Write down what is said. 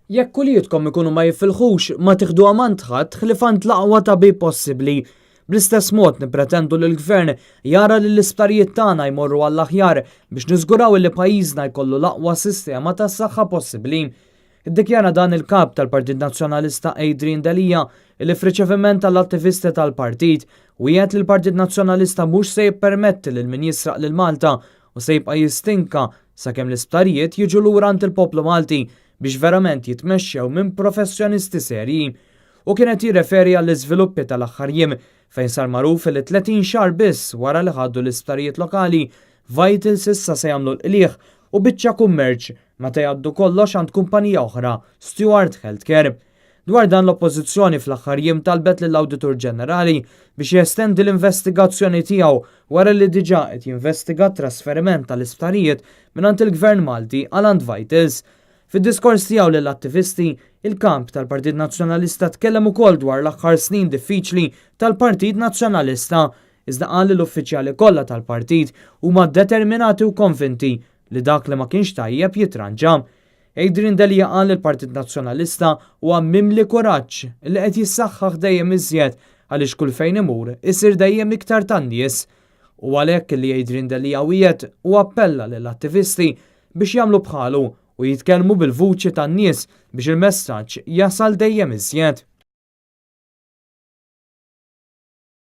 Jekk kulietkom ikunu ma jiffilħux ma tieħdu amantħat ħlifant l-aqwa tabib possibbli. Bl-istess mod nippretendu li l-gvern jara li l-isptarijiet tagħna jmorru għall-aħjar biex niżguraw li pajjiżna jkollu l-aqwa sistema tas-saħħa possibbli. Iddikjara dan il-kap tal-Partit Nazzjonalista Adrian Delija li f'riċeviment tal-attivisti tal-partit u jgħid li l-Partit Nazzjonalista mhux se jippermetti lil min jisraq lil Malta u se jibqa' jistinka sakemm l-isptarijiet jiġu lura ant il-poplu Malti biex verament jitmexxew minn professjonisti serji. U kienet jirreferi għall-iżviluppi tal-aħħar jiem fejn sar magħruf li 30 xahar biss wara li ħaddu l-isptarijiet lokali Vitals issa se jagħmlu l-qlieħ u biċċa kummerċ meta jgħaddu kollox għand kumpanija oħra, Stewart Healthcare. Dwar dan l-oppożizzjoni fl-aħħar jiem talbet lill-Awditur Ġenerali biex jestendi l-investigazzjoni tiegħu wara li diġà qed jinvestiga t-trasferiment tal-isptarijiet mingħand il-Gvern Malti għal għand Vitals. Fid-diskors tiegħu lill-attivisti, il-kamp tal-Partit Nazzjonalista tkellem ukoll dwar l-aħħar snin diffiċli tal-Partit Nazzjonalista, iżda qal li l-uffiċjali kollha tal-partit huma determinati u konvinti li dak li ma kienx tajjeb jitranġa. Adrian Delija qal li l-Partit Nazzjonalista huwa mimli kuraġġ li qed jissaħħaħ dejjem iżjed għaliex kull fejn imur isir dejjem iktar tan-nies. U għalhekk li Adrian Delija wiegħed u appella lill-attivisti biex jagħmlu bħalu u jitkellmu bil-vuċi tan-nies biex il-messaġġ jasal dejjem iżjed.